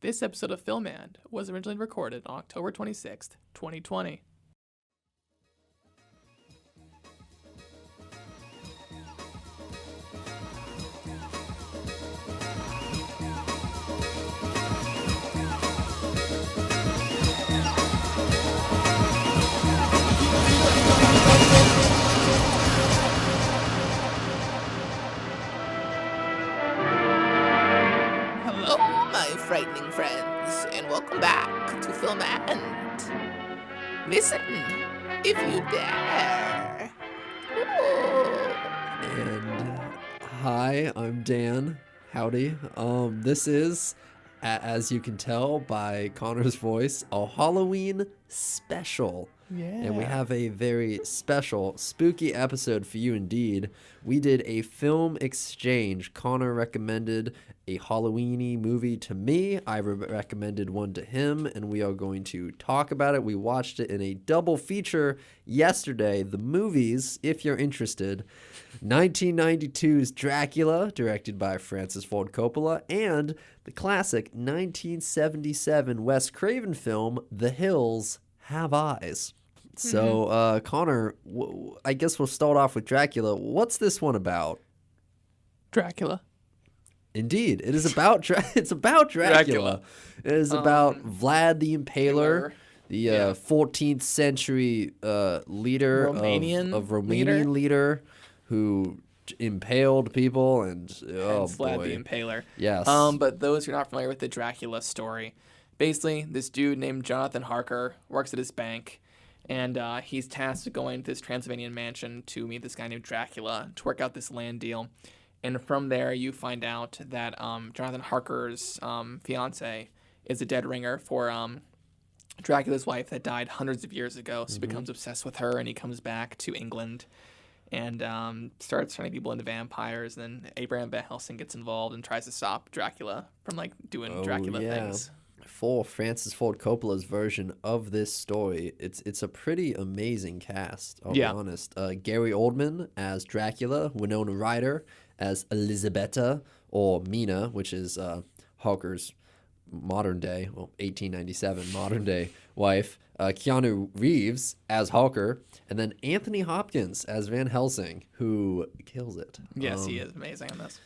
This episode of Film And was originally recorded on October 26th, 2020. Hello, my frightening friends, and welcome back to Film And. Listen, if you dare. Ooh. And hi, I'm Dan. Howdy. This is, as you can tell by Connor's voice, a Halloween special. Yeah. And we have a very special, spooky episode for you indeed. We did a film exchange. Connor recommended a Halloween-y movie to me. I recommended one to him, and we are going to talk about it. We watched it in a double feature yesterday. The movies, if you're interested, 1992's Dracula, directed by Francis Ford Coppola, and the classic 1977 Wes Craven film, The Hills Have Eyes. So, Connor, I guess we'll start off with Dracula. What's this one about? Dracula. Indeed, it is about it's about Dracula. It is about Vlad the Impaler, the 14th century leader of Romanian leader who impaled people and Vlad the Impaler. Yes. But those who are not familiar with the Dracula story, basically, this dude named Jonathan Harker works at his bank, and he's tasked with going to this Transylvanian mansion to meet this guy named Dracula to work out this land deal. And from there, you find out that Jonathan Harker's fiance is a dead ringer for Dracula's wife that died hundreds of years ago. So he becomes obsessed with her, and he comes back to England and starts turning people into vampires. And then Abraham Van Helsing gets involved and tries to stop Dracula from doing Dracula things. For Francis Ford Coppola's version of this story, it's a pretty amazing cast, I'll be honest. Gary Oldman as Dracula, Winona Ryder as Elisabetta, or Mina, which is Harker's modern day, 1897 modern day wife, Keanu Reeves as Harker, and then Anthony Hopkins as Van Helsing, who kills it. Yes, he is amazing in this.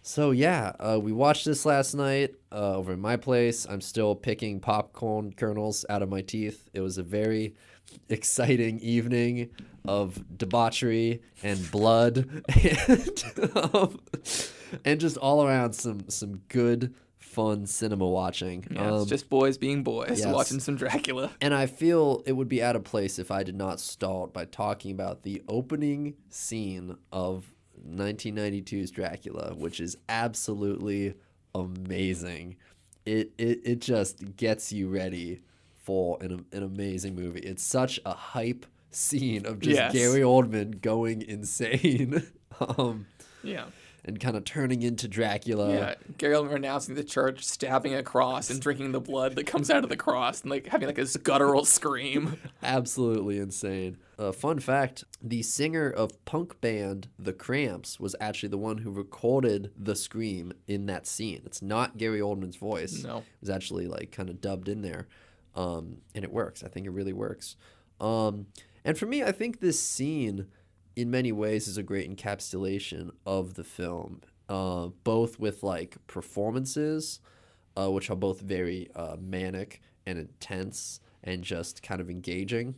So yeah, we watched this last night over in my place. I'm still picking popcorn kernels out of my teeth. It was a very exciting evening of debauchery and blood and just all around some good, fun cinema watching. Yeah, it's just boys being boys, yes. watching some Dracula. And I feel it would be out of place if I did not start by talking about the opening scene of 1992's Dracula, which is absolutely amazing. It just gets you ready for an amazing movie. It's such a hype scene of just Gary Oldman going insane. And kind of turning into Dracula. Yeah, Gary Oldman renouncing the church, stabbing a cross, and drinking the blood that comes out of the cross, and having a guttural scream. Absolutely insane. Fun fact, the singer of punk band The Cramps was actually the one who recorded the scream in that scene. It's not Gary Oldman's voice. No. It was actually kind of dubbed in there. And it works. I think it really works. And for me, I think this scene in many ways is a great encapsulation of the film, both with performances, which are both very manic and intense and just kind of engaging,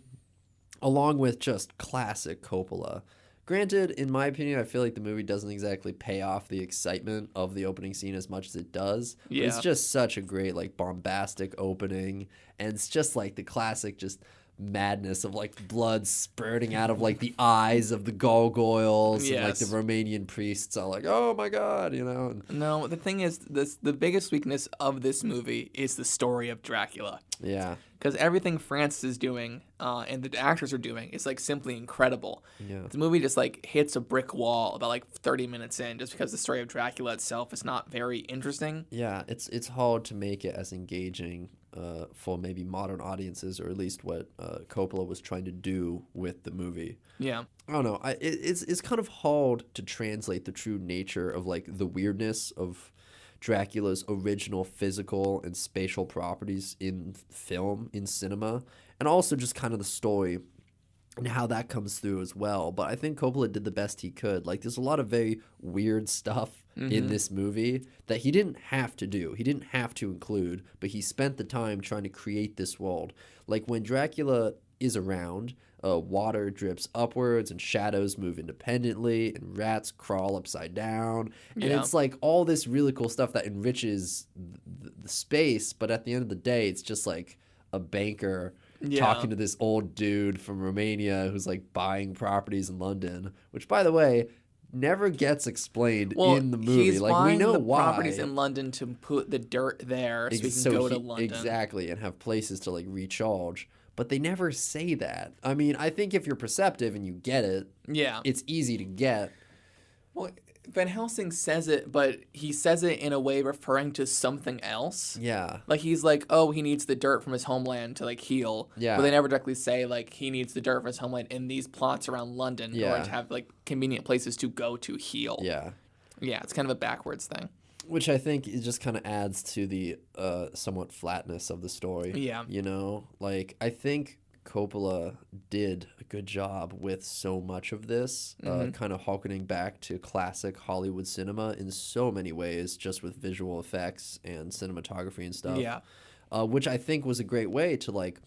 along with just classic Coppola. Granted, in my opinion, I feel like the movie doesn't exactly pay off the excitement of the opening scene as much as it does. Yeah. But it's just such a great bombastic opening, and it's just the classic just madness of blood spurting out of the eyes of the gargoyles. Yes. And the Romanian priests are oh my god, No, the thing is, the biggest weakness of this movie is the story of Dracula. Yeah. Because everything Francis is doing and the actors are doing is simply incredible. Yeah. The movie just hits a brick wall about 30 minutes in, just because the story of Dracula itself is not very interesting. Yeah, it's hard to make it as engaging for maybe modern audiences, or at least what Coppola was trying to do with the movie. Yeah. I don't know. It's kind of hard to translate the true nature of the weirdness of Dracula's original physical and spatial properties in film, in cinema, and also just kind of the story and how that comes through as well. But I think Coppola did the best he could. Like, there's a lot of very weird stuff in this movie that he didn't have to do. He didn't have to include, but he spent the time trying to create this world. Like, when Dracula is around, water drips upwards and shadows move independently and rats crawl upside down. And it's like all this really cool stuff that enriches the space. But at the end of the day, it's just like a banker talking to this old dude from Romania who's like buying properties in London, which, by the way, never gets explained in the movie. He's like, we know the why. properties in London to put the dirt there so he can go to London. Exactly, and have places to like recharge. But they never say that. I mean, I think if you're perceptive and you get it, it's easy to get. Well, Van Helsing says it, but he says it in a way referring to something else. Yeah. Like, he's like, oh, he needs the dirt from his homeland to, like, heal. Yeah. But they never directly say, like, he needs the dirt from his homeland in these plots around London in order to have, like, convenient places to go to heal. Yeah. Yeah, it's kind of a backwards thing. Which I think it just kind of adds to the somewhat flatness of the story. Yeah. You know? Like, I think Coppola did a good job with so much of this, kind of harkening back to classic Hollywood cinema in so many ways, just with visual effects and cinematography and stuff. Yeah. Which I think was a great way to, like,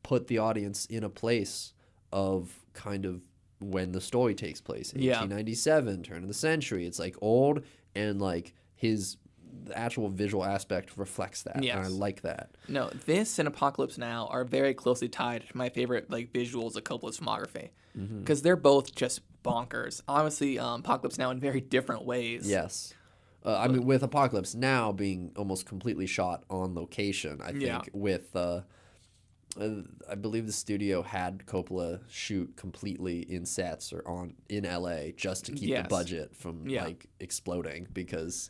put the audience in a place of kind of when the story takes place. 1897, turn of the century. It's, like, old and, like, the actual visual aspect reflects that, and I like that. No, this and Apocalypse Now are very closely tied to my favorite like visuals of Coppola's filmography, because they're both just bonkers. Obviously, Apocalypse Now in very different ways. Yes. I mean, with Apocalypse Now being almost completely shot on location, I think with I believe the studio had Coppola shoot completely in sets or in LA just to keep the budget from like exploding, because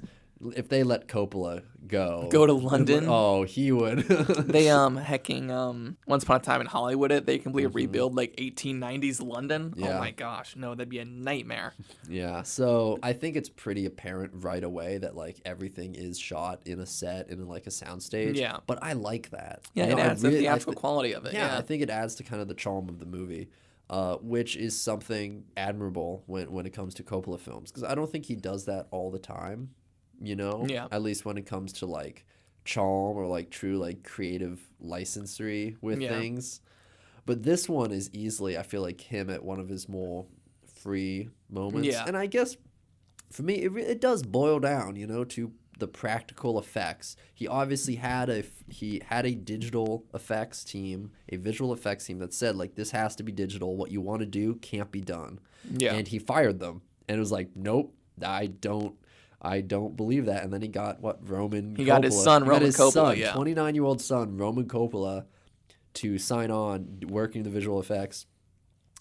if they let Coppola go to London, he would. They Once Upon a Time in Hollywood, they completely rebuild like 1890s London. Oh my gosh, no, that'd be a nightmare. Yeah, so I think it's pretty apparent right away that like everything is shot in a set in like a soundstage. Yeah, but I like that. Yeah, it adds to the theatrical quality of it. Yeah, I think it adds to kind of the charm of the movie. Which is something admirable when it comes to Coppola films, because I don't think he does that all the time. You know, at least when it comes to like charm or like true like creative licensery with things. But this one is easily, I feel like, him at one of his more free moments. Yeah. And I guess for me, it does boil down, you know, to the practical effects. He obviously had a digital effects team, a visual effects team that said like, this has to be digital. What you want to do can't be done. Yeah. And he fired them, and it was like, nope, I don't believe that. And then he got Roman Coppola. Got his son, Roman Coppola, 29-year-old son, Roman Coppola, to sign on working the visual effects.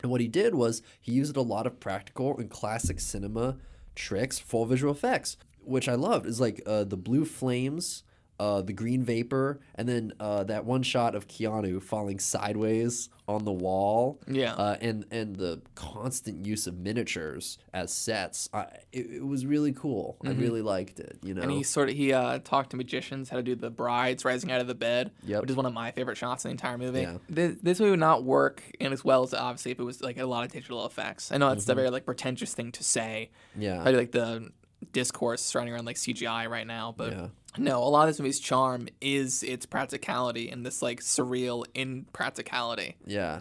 And what he did was he used a lot of practical and classic cinema tricks for visual effects, which I loved. Is like the blue flames, the green vapor, and then that one shot of Keanu falling sideways on the wall. Yeah. And the constant use of miniatures as sets. It was really cool. I really liked it. You know. And he talked to magicians how to do the brides rising out of the bed, which is one of my favorite shots in the entire movie. Yeah. This movie would not work in as well as obviously if it was like a lot of digital effects. I know that's a very like pretentious thing to say. Yeah. I like the discourse surrounding around like CGI right now, but no, a lot of this movie's charm is its practicality and this like surreal impracticality. Yeah,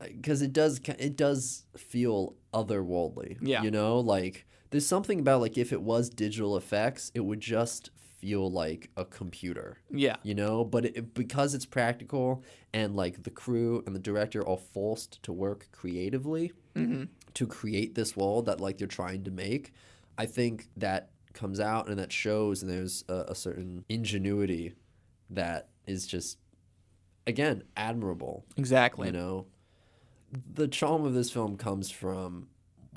because it does feel otherworldly. Yeah, you know, like there's something about like if it was digital effects, it would just feel like a computer. Yeah, you know, but because it's practical and like the crew and the director are forced to work creatively to create this world that like they're trying to make. I think that comes out and that shows, and there's a certain ingenuity that is just, again, admirable. Exactly. You know, the charm of this film comes from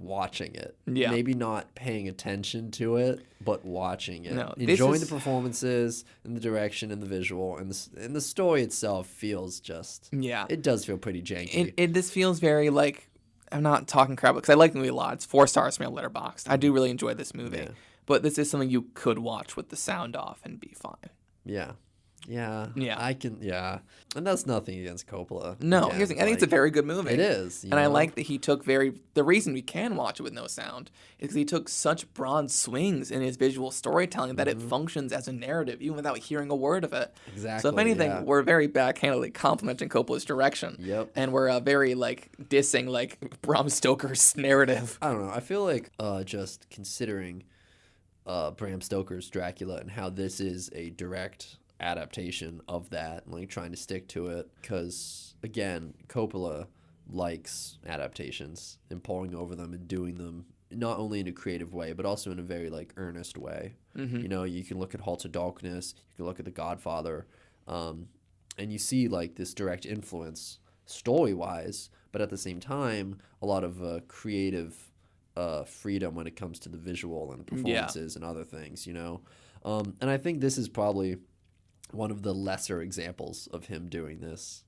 watching it. Yeah. Maybe not paying attention to it, but watching it. No, enjoying the performances and the direction and the visual and the story itself feels just, it does feel pretty janky. This feels very like, I'm not talking crap because I like the movie a lot. It's 4 stars from my Letterboxd. I do really enjoy this movie. Yeah. But this is something you could watch with the sound off and be fine. Yeah. Yeah. I can. Yeah, and that's nothing against Coppola. No, Again, here's the thing. I think it's a very good movie. It is, and I like that he took the reason we can watch it with no sound is because he took such broad swings in his visual storytelling that it functions as a narrative even without hearing a word of it. Exactly. So if anything, we're very backhandedly complimenting Coppola's direction. Yep. And we're very dissing Bram Stoker's narrative. I don't know. I feel like just considering Bram Stoker's Dracula and how this is a direct adaptation of that, and trying to stick to it, because again, Coppola likes adaptations and poring over them and doing them not only in a creative way but also in a very earnest way. You can look at Halt to Darkness, you can look at The Godfather, and you see this direct influence story wise, but at the same time a lot of creative freedom when it comes to the visual and performances and other things, and I think this is probably one of the lesser examples of him doing this,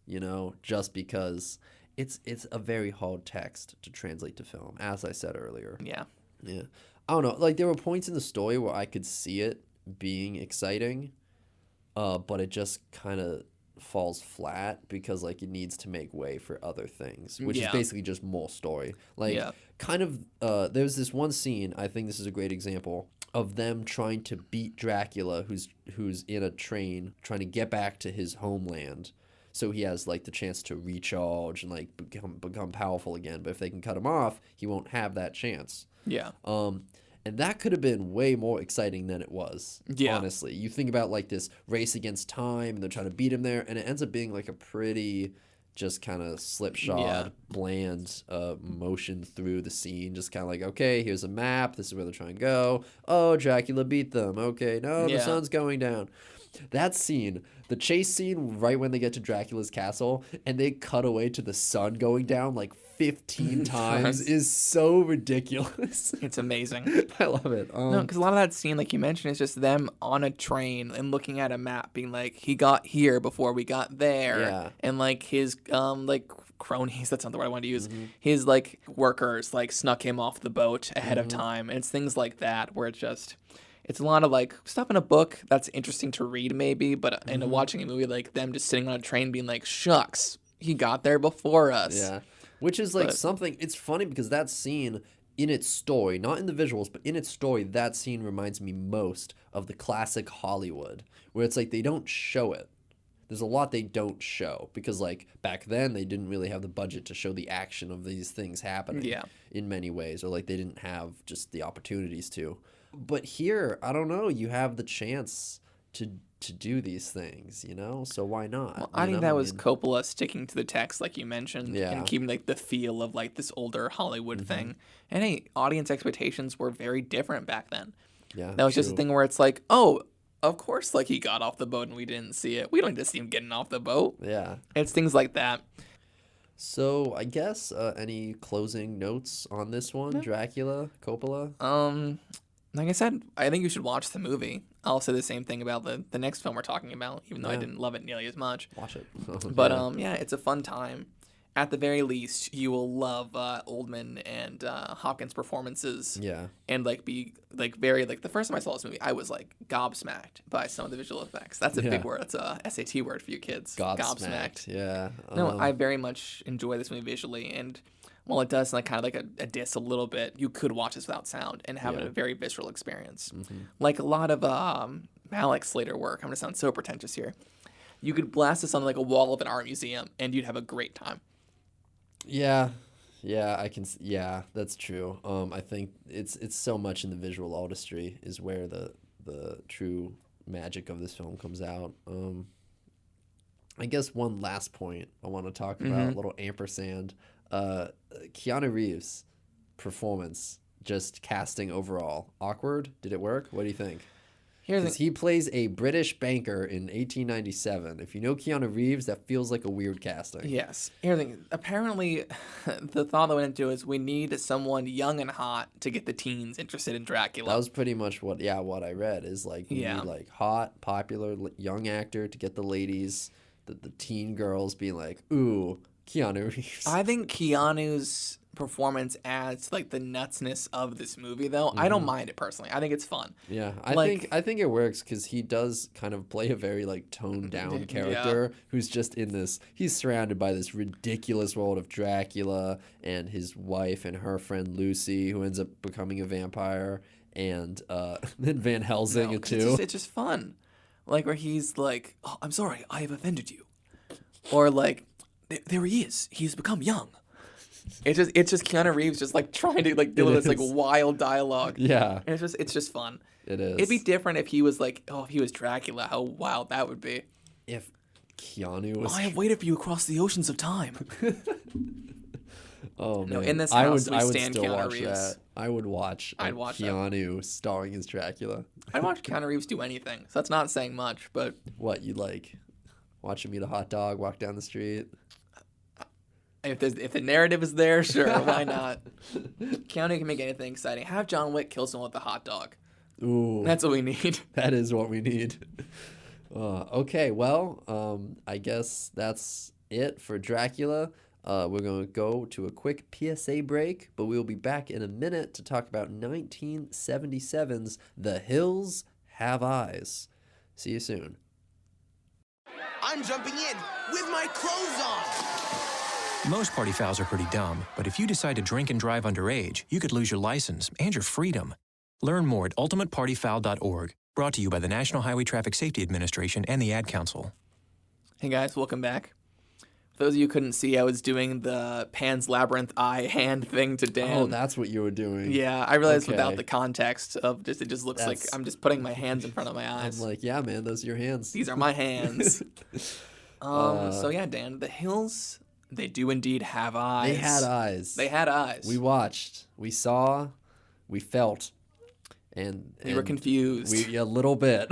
just because it's a very hard text to translate to film, as I said earlier. Yeah. I don't know. There were points in the story where I could see it being exciting, but it just kind of falls flat because it needs to make way for other things, which is basically just more story. There's this one scene, I think this is a great example of them trying to beat Dracula, who's in a train trying to get back to his homeland, so he has the chance to recharge and become powerful again. But if they can cut him off, he won't have that chance. Yeah. And that could have been way more exciting than it was. Yeah. Honestly, you think about this race against time, and they're trying to beat him there, and it ends up being a pretty just kind of slipshod, bland motion through the scene. Just kind of okay, here's a map. This is where they're trying to go. Oh, Dracula beat them. Okay, no, the sun's going down. That scene, the chase scene right when they get to Dracula's castle and they cut away to the sun going down 15 times is so ridiculous. It's amazing. I love it. No, because a lot of that scene, like you mentioned, is just them on a train and looking at a map being he got here before we got there. Yeah. And his cronies, that's not the word I wanted to use, his workers snuck him off the boat ahead of time. And it's things like that where it's a lot of stuff in a book that's interesting to read maybe, but in watching a movie them just sitting on a train being shucks, he got there before us. Yeah. Which is something, it's funny because that scene in its story, not in the visuals, but in its story, that scene reminds me most of the classic Hollywood, where it's they don't show it. There's a lot they don't show because back then they didn't really have the budget to show the action of these things happening in many ways, or they didn't have just the opportunities to. But here, I don't know, you have the chance to do these things, so why not? Well, I think that was Coppola sticking to the text, like you mentioned, Yeah. and keeping the feel of this older Hollywood thing. And hey, audience expectations were very different back then. Yeah, that was just a thing where it's oh, of course, he got off the boat and we didn't see it. We don't need to see him getting off the boat. Yeah. It's things like that. So I guess any closing notes on this one, Dracula, Coppola? Like I said, I think you should watch the movie. I'll say the same thing about the next film we're talking about, even though I didn't love it nearly as much. Watch it. But it's a fun time. At the very least, you will love Oldman and Hopkins' performances. Yeah. And be very the first time I saw this movie, I was gobsmacked by some of the visual effects. That's a big word. That's a SAT word for you kids. Gobsmacked. Yeah. No, I very much enjoy this movie visually, and while it does kind of a diss a little bit, you could watch this without sound and have a very visceral experience. A lot of Malick's later work, I'm going to sound so pretentious here, you could blast this on a wall of an art museum and you'd have a great time. Yeah, I can. Yeah, that's true. I think it's so much in the visual artistry is where the true magic of this film comes out. I guess one last point I want to talk about, a little ampersand. Keanu Reeves' performance, just casting overall, awkward. Did it work? What do you think? Because he plays a British banker in 1897. If you know Keanu Reeves, that feels like a weird casting. Yes. Here's the thing. Apparently, the thought that went into it is we need someone young and hot to get the teens interested in Dracula. That was pretty much what I read is we need hot, popular, young actor to get the ladies, the teen girls being ooh, Keanu Reeves. I think Keanu's performance adds to, like, the nutsness of this movie, though. I don't mind it personally. I think it's fun. Yeah, Like- I think it works because he does kind of play a very like toned down character who's just in this. He's surrounded by this ridiculous world of Dracula and his wife and her friend Lucy, who ends up becoming a vampire, and then Van Helsing No, 'cause too. it's just fun. Like, where he's like, oh, I'm sorry, I have offended you. Or, like, there he is. He's become young. It's just Keanu Reeves just, like, trying to, like, do this, like, wild dialogue. Yeah, And it's just fun. it is. It'd be different if he was, like, if he was Dracula, how wild that would be. If Keanu was. I have waited for you across the oceans of time. Oh man, in this I house, would, we I would stand still Keanu watch Reeves. that. I would watch. I'd watch that. Keanu starring as Dracula. I'd watch Keanu Reeves do anything, so that's not saying much, but What you like? Watch him eat a hot dog, walk down the street. if the narrative is there, sure, why not? Keanu can make anything exciting. Have John Wick kill someone with a hot dog. Ooh, That's what we need. that is what we need. Okay, well, I guess that's it for Dracula. We're going to go to a quick PSA break, but we'll be back in a minute to talk about 1977's The Hills Have Eyes. See you soon. I'm jumping in with my clothes on. Most party fouls are pretty dumb, but if you decide to drink and drive underage, you could lose your license and your freedom. Learn more at ultimatepartyfoul.org. Brought to you by the National Highway Traffic Safety Administration and the Ad Council. Hey guys, welcome back. For those of you who couldn't see, I was doing the Pan's Labyrinth eye hand thing to Dan. Oh, that's what you were doing. Yeah, I realized Okay. without the context of it just looks like That's- I'm just putting my hands in front of my I'm eyes. like, yeah, man, those are your hands. These are my hands. So yeah, Dan, the hills, they do indeed have eyes. They had eyes. They had eyes. We watched. We saw. We felt. And We were confused. A little bit.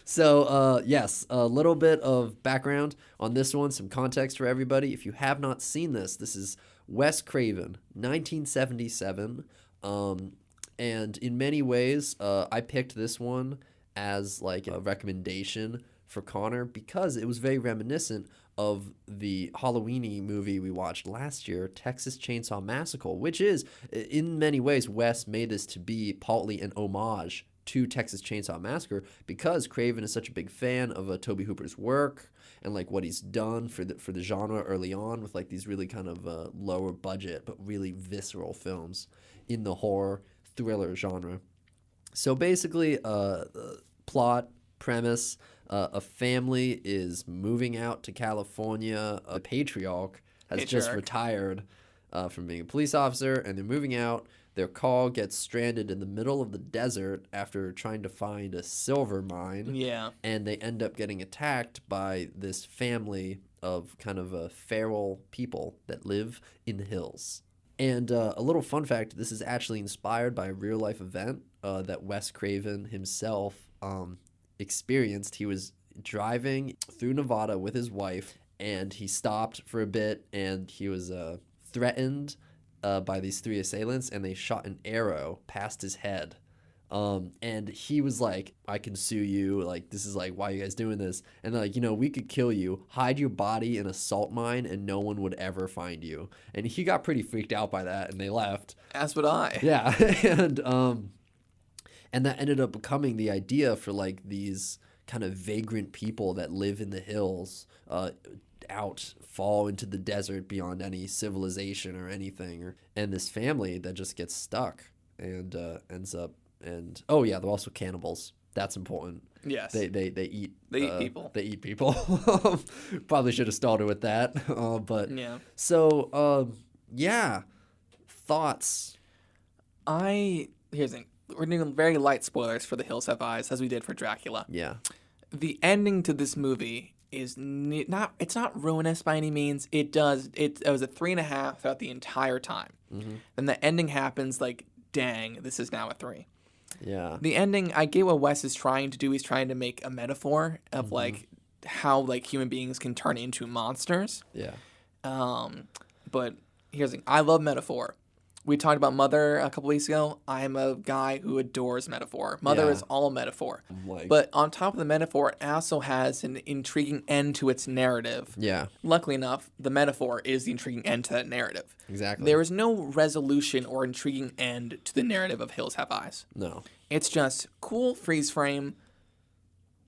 So, yes, a little bit of background on this one, some context for everybody. If you have not seen this, this is Wes Craven, 1977. And in many ways, I picked this one as like a recommendation for Connor because it was very reminiscent of the Halloween-y movie we watched last year, Texas Chainsaw Massacre, which is, in many ways, Wes made this to be partly an homage to Texas Chainsaw Massacre because Craven is such a big fan of Tobe Hooper's work and like what he's done for the genre early on with like these really kind of lower budget but really visceral films in the horror thriller genre. So basically, plot, premise, a family is moving out to California. A patriarch has just retired from being a police officer, and they're moving out. Their car gets stranded in the middle of the desert after trying to find a silver mine. Yeah. And they end up getting attacked by this family of kind of feral people that live in the hills. And a little fun fact, this is actually inspired by a real-life event that Wes Craven himself experienced. He was driving through Nevada with his wife, and he stopped for a bit, and he was threatened by these three assailants, and they shot an arrow past his head. And he was like, I can sue you. Like, this is like, why are you guys doing this? And they're like, we could kill you, hide your body in a salt mine, and no one would ever find you. And he got pretty freaked out by that, and they left. As would I. Yeah. And that ended up becoming the idea for like these kind of vagrant people that live in the hills, fall into the desert beyond any civilization or anything. And this family that just gets stuck and ends up. And oh yeah, they're also cannibals. That's important. Yes. They eat. They eat people. They eat people. Probably should have started with that. But Yeah. So yeah, thoughts. Here's the thing. We're doing very light spoilers for The Hills Have Eyes, as we did for Dracula. Yeah. The ending to this movie is it's not ruinous by any means. It was a 3.5 throughout the entire time. Mm-hmm. Then the ending happens like, dang, this is now a 3. Yeah. The ending, I get what Wes is trying to do. He's trying to make a metaphor of like how like human beings can turn into monsters. Yeah. But here's the thing. I love metaphor. We talked about Mother a couple weeks ago. I'm a guy who adores metaphor. Mother Yeah. is all metaphor. Like- But on top of the metaphor, it also has an intriguing end to its narrative. Yeah, Luckily enough, the metaphor is the intriguing end to that narrative. exactly. There is no resolution or intriguing end to the narrative of Hills Have Eyes. No. It's just cool freeze frame.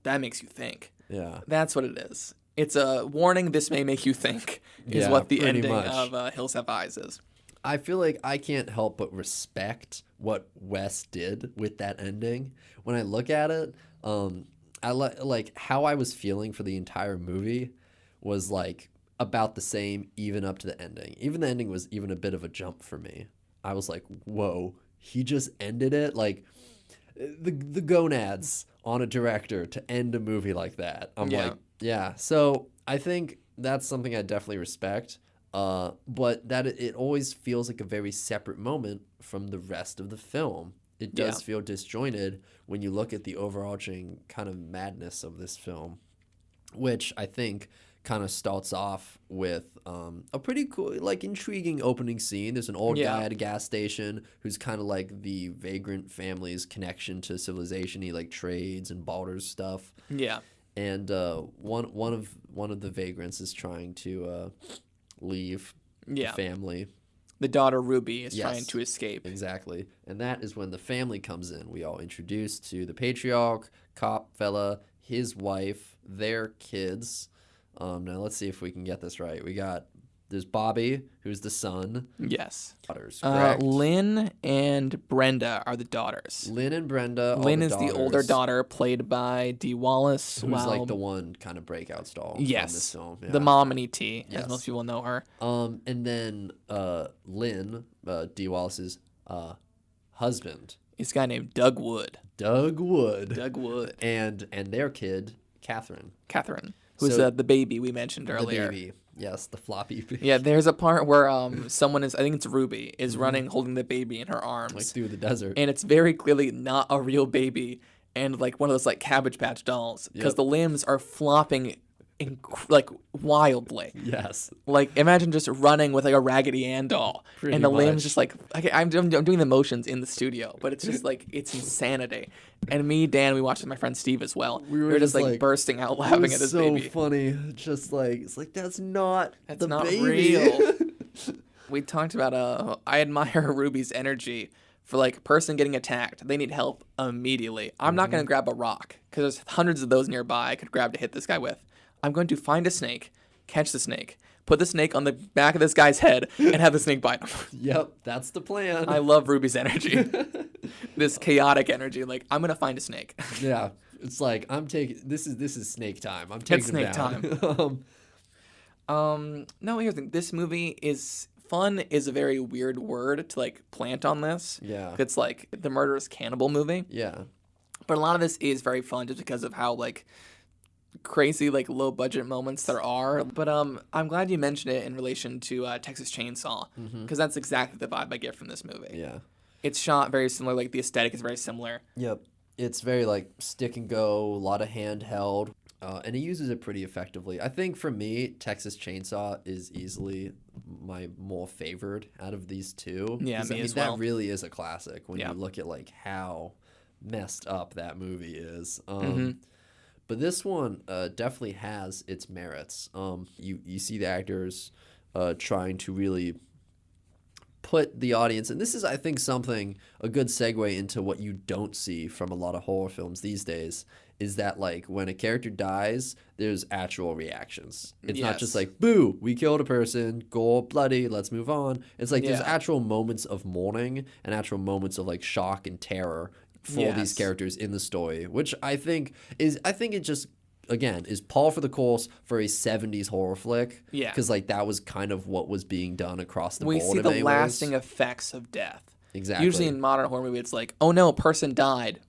That makes you think. Yeah. That's what it is. It's a warning, this may make you think, is Yeah, what the pretty ending much. of Hills Have Eyes is. I feel like I can't help but respect what Wes did with that ending. When I look at it, I like how I was feeling for the entire movie was like about the same, even up to the ending. Even the ending was even a bit of a jump for me. I was like, whoa, he just ended it. Like the gonads on a director to end a movie like that. I'm Yeah. like, yeah. So I think that's something I definitely respect. But that it always feels like a very separate moment from the rest of the film. It does feel disjointed when you look at the overarching kind of madness of this film, which I think kind of starts off with a pretty cool, like intriguing opening scene. There's an old guy at a gas station who's kind of like the vagrant family's connection to civilization. He like trades and barters stuff. Yeah. And one of the vagrants is trying to leave the family. The daughter Ruby is Yes. trying to escape. Exactly. And that is when the family comes in. We all introduced to the patriarch, cop fella, his wife, their kids. Now let's see if we can get this right. There's Bobby, who's the son. Yes. Daughters, correct? Lynn and Brenda are the daughters. Lynn and Brenda. Lynn are is the older daughters, daughter, played by Dee Wallace. who's while, like the one kind of breakout star from yes, this film. the mom in E.T., Yes. as most people know her. And then Lynn, Dee Wallace's husband, This guy named Doug Wood. Doug Wood, Doug Wood. and their kid, Catherine. Catherine, who's So- the baby we mentioned The earlier. baby. Yes, the floppy baby. Yeah, there's a part where someone is, I think it's Ruby, is running holding the baby in her arms. Like through the desert. And it's very clearly not a real baby and like one of those like Cabbage Patch dolls because Yep. the limbs are flopping like wildly. Yes. Like imagine just running with like a Raggedy Ann doll Pretty and the much. limbs just like okay, I'm doing the motions in the studio, but it's just like it's insanity. And me, Dan, we watched with my friend Steve as well. We were just like bursting out It laughing was at this so baby. funny. Just like it's like that's not the not baby. real. We talked about I admire Ruby's energy for like a person getting attacked. They need help immediately. I'm not going to grab a rock because there's hundreds of those nearby I could grab to hit this guy with. I'm going to find a snake, catch the snake, put the snake on the back of this guy's head, and have the snake bite him. Yep, that's the plan. I love Ruby's energy. This chaotic energy. Like, I'm going to find a snake. Yeah, it's like I'm taking this is snake time. I'm taking snake him down. No, here's the thing. This movie is fun is a very weird word to like plant on this. Yeah. It's like the murderous cannibal movie. Yeah. But a lot of this is very fun just because of how like crazy like low budget moments there are. But I'm glad you mentioned it in relation to Texas Chainsaw because that's exactly the vibe I get from this movie. Yeah. It's shot very similar. Like the aesthetic is very similar. Yep. It's very like stick and go, a lot of handheld, and he uses it pretty effectively. I think for me, Texas Chainsaw is easily my more favored out of these two. Yeah, 'Cause, me I mean, as well. that really is a classic when Yeah. you look at like how messed up that movie is. Mm-hmm. But this one definitely has its merits. You see the actors trying to really put the audience, and this is, I think, a good segue into what you don't see from a lot of horror films these days, is that, like, when a character dies, there's actual reactions. It's not just Yes. like, boo, we killed a person, gore, bloody, let's move on. It's like there's Yeah. actual moments of mourning and actual moments of, like, shock and terror for these Yes. characters in the story, which I think it just, again, is par for the course for a 70s horror flick. Yeah. Because, like, that was kind of what was being done across the We board see in the many lasting ways. effects of death. Exactly. Usually in modern horror movie, it's like, oh no, person died.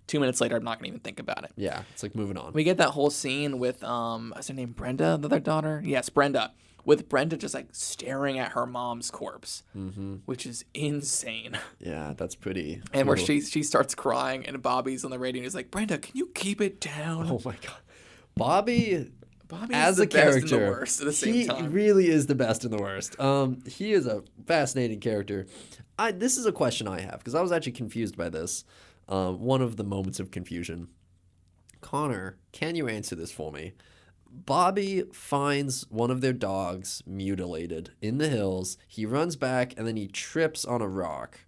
2 minutes later, I'm not going to even think about it. Yeah, it's like moving on. We get that whole scene with, what's her name, Brenda, the other daughter? Yes, Brenda. With Brenda just like staring at her mom's corpse, which is insane. Yeah, that's pretty. And where brutal. she starts crying and Bobby's on the radio and he's like, Brenda, can you keep it down? Oh my god, Bobby Bobby as is the a best character, and the worst at the same time. He really is the best and the worst. He is a fascinating character. This is a question I have because I was actually confused by this. One of the moments of confusion. Connor, can you answer this for me? Bobby finds one of their dogs mutilated in the hills. He runs back and then he trips on a rock.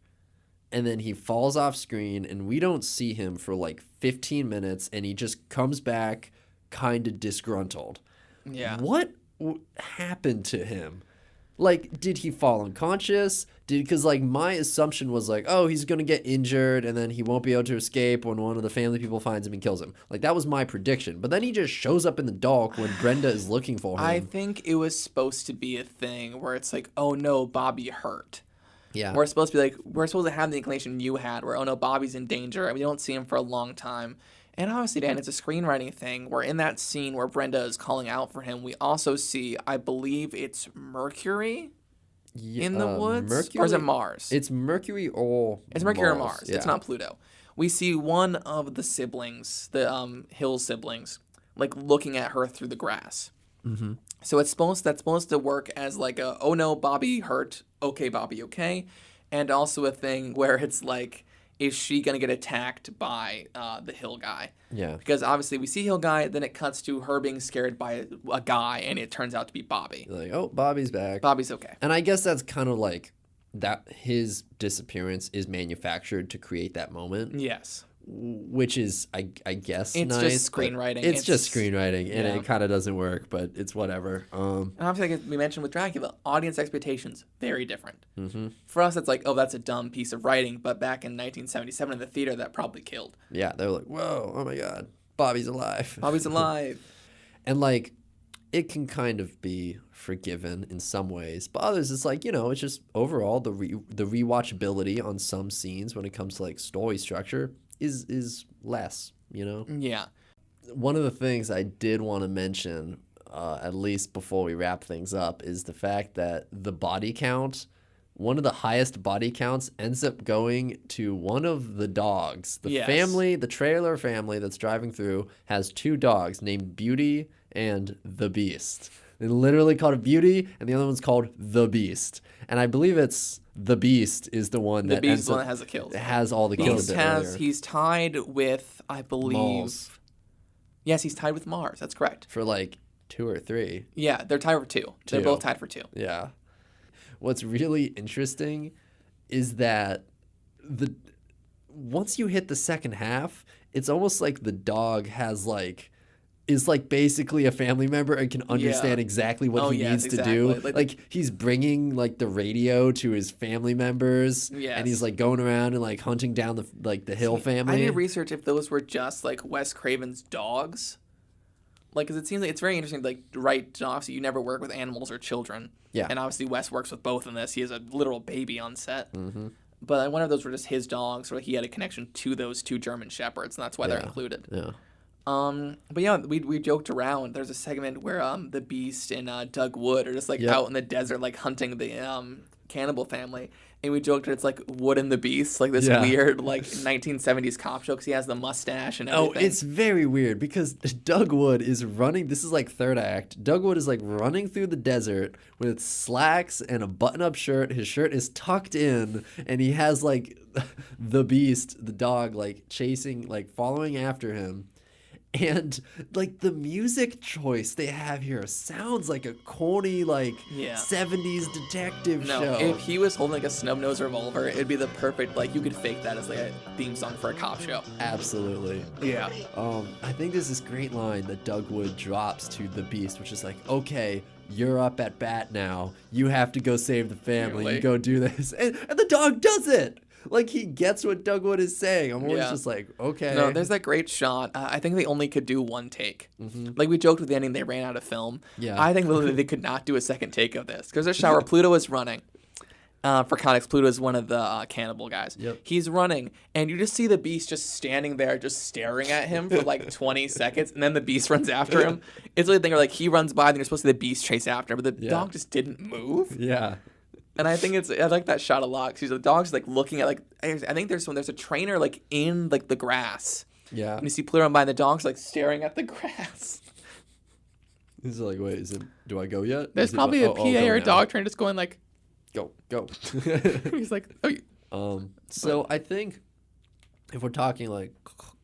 And then he falls off screen and we don't see him for like 15 minutes and he just comes back kind of disgruntled. Yeah. What happened to him? Like, did he fall unconscious? Because, like, my assumption was, like, oh, he's going to get injured and then he won't be able to escape when one of the family people finds him and kills him. Like, that was my prediction. But then he just shows up in the dock when Brenda is looking for him. I think it was supposed to be a thing where it's like, oh, no, Bobby hurt. Yeah. We're supposed to be like, we're supposed to have the inclination you had where, oh, no, Bobby's in danger. And we don't see him for a long time. And obviously, Dan, it's a screenwriting thing where in that scene where Brenda is calling out for him, we also see, I believe it's Mercury in the woods? Mercury? Or is it Mars? It's Mercury or It's Mercury or Mars. Yeah. It's not Pluto. We see one of the siblings, the Hill siblings, like looking at her through the grass. Mm-hmm. So that's supposed to work as like a, oh no, Bobby hurt. Okay, Bobby, okay. And also a thing where it's like, is she going to get attacked by the Hill guy? Yeah. Because obviously we see Hill guy, then it cuts to her being scared by a guy, and it turns out to be Bobby. Like, oh, Bobby's back. Bobby's okay. And I guess that's kind of like that his disappearance is manufactured to create that moment. Yes. Which is, I guess, It's nice. just screenwriting. It's just screenwriting, and yeah. it kind of doesn't work, but it's whatever. And obviously, like we mentioned with Dracula, audience expectations, very different. Mm-hmm. For us, it's like, oh, that's a dumb piece of writing, but back in 1977 in the theater, that probably killed. Yeah, they're like, whoa, oh my God, Bobby's alive. Bobby's alive. And like, it can kind of be forgiven in some ways, but others it's like, it's just overall the rewatchability on some scenes when it comes to like story structure is less, Yeah. One of the things I did want to mention, at least before we wrap things up, is the fact that the body count, one of the highest body counts, ends up going to one of the dogs. The Yes. family, the trailer family that's driving through, has two dogs named Beauty and the Beast. They literally called it Beauty, and the other one's called the Beast. And I believe it's the Beast is the one The that Beast ends is the one up, that has the kills. has all the kills. He's tied with, I believe. Mars. Yes, he's tied with Mars. That's correct. For like 2 or 3. Yeah, they're tied for 2. They're both tied for 2. Yeah. What's really interesting is that once you hit the second half, it's almost like the dog is basically a family member and can understand exactly what he needs to do. Like he's bringing like the radio to his family members, and he's like going around and like hunting down the Hill family. I need to research if those were just like Wes Craven's dogs. Like, because it seems like it's very interesting. Like, right, obviously you never work with animals or children. Yeah. And obviously Wes works with both in this. He has a literal baby on set. Mm-hmm. But one of those were just his dogs, or he had a connection to those 2 German shepherds, and that's why they're included. Yeah. But yeah, we joked around. There's a segment where the Beast and Doug Wood are just like out in the desert, like hunting the cannibal family, and we joked that it's like Wood and the Beast, like this weird like 1970s cop show because he has the mustache and everything. Oh, it's very weird because Doug Wood is running. This is like third act. Doug Wood is like running through the desert with slacks and a button-up shirt. His shirt is tucked in, and he has like the Beast, the dog, like chasing, like following after him. And like the music choice they have here sounds like a corny 70s detective show. If he was holding like a snub-nosed revolver, it'd be the perfect, like you could fake that as like a theme song for a cop show. Absolutely. Yeah. I think there's this great line that Doug Wood drops to the Beast, which is like, okay, you're up at bat now. You have to go save the family. You go do this. And the dog does it. Like, he gets what Doug Wood is saying. I'm always just like, okay. No, there's that great shot. I think they only could do 1 take. Mm-hmm. Like, we joked with the ending, they ran out of film. Yeah. I think literally they could not do a second take of this. Because there's a shot where Pluto is running. For context, Pluto is one of the cannibal guys. Yep. He's running, and you just see the Beast just standing there, just staring at him for like 20 seconds, and then the Beast runs after him. It's like a thing where like he runs by, and you're supposed to see the Beast chase after him, but the dog just didn't move. Yeah. And I think I like that shot a lot because the dog's like looking at like I think there's a trainer like in like the grass. Yeah. And you see Pluto run by, and the dog's like staring at the grass. He's like, wait, do I go yet? There's Is it probably a like, PA go or a now. dog trainer just going like, Go. he's like, oh, So I think if we're talking like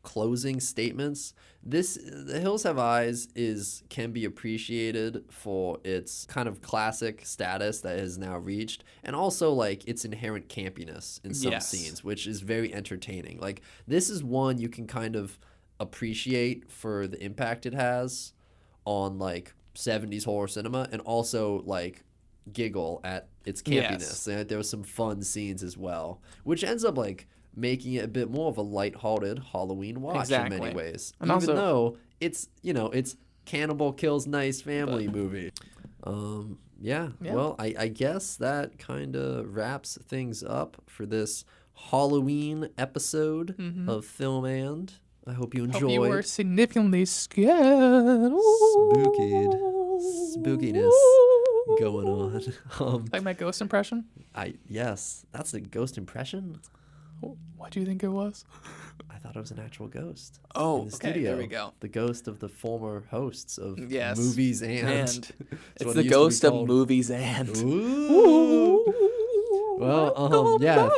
closing statements, The Hills Have Eyes can be appreciated for its kind of classic status that has now reached, and also like its inherent campiness in some Yes. scenes, which is very entertaining. Like this is one you can kind of appreciate for the impact it has on like 70s horror cinema, and also like giggle at its campiness. Yes. And there were some fun scenes as well, which ends up like making it a bit more of a light-hearted Halloween watch in many Exactly. ways. And Even also- though it's cannibal kills nice family movie. Yeah. Well, I guess that kind of wraps things up for this Halloween episode of Film And. I hope you enjoyed. hope you were significantly scared. Spookiness going on. Like my ghost impression? Yes, that's the ghost impression. What do you think it was? I thought it was an actual ghost. Oh, in the okay, studio. there we go. The ghost of the former hosts of Yes. movies and. And That's it's what the it used to be ghost of called. movies and. Ooh. Well, yeah,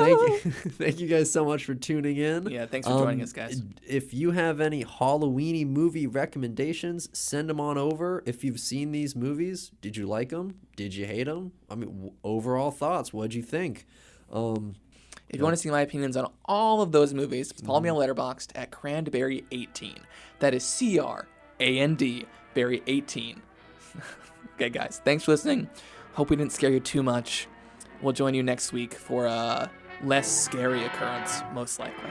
thank you guys so much for tuning in. Yeah, thanks for joining us, guys. If you have any Halloweeny movie recommendations, send them on over. If you've seen these movies, did you like them? Did you hate them? I mean, overall thoughts. What'd you think? If you want to see my opinions on all of those movies, follow me on Letterboxd at Crandberry18. That is CRAND Berry18. Okay, guys, thanks for listening. Hope we didn't scare you too much. We'll join you next week for a less scary occurrence, most likely.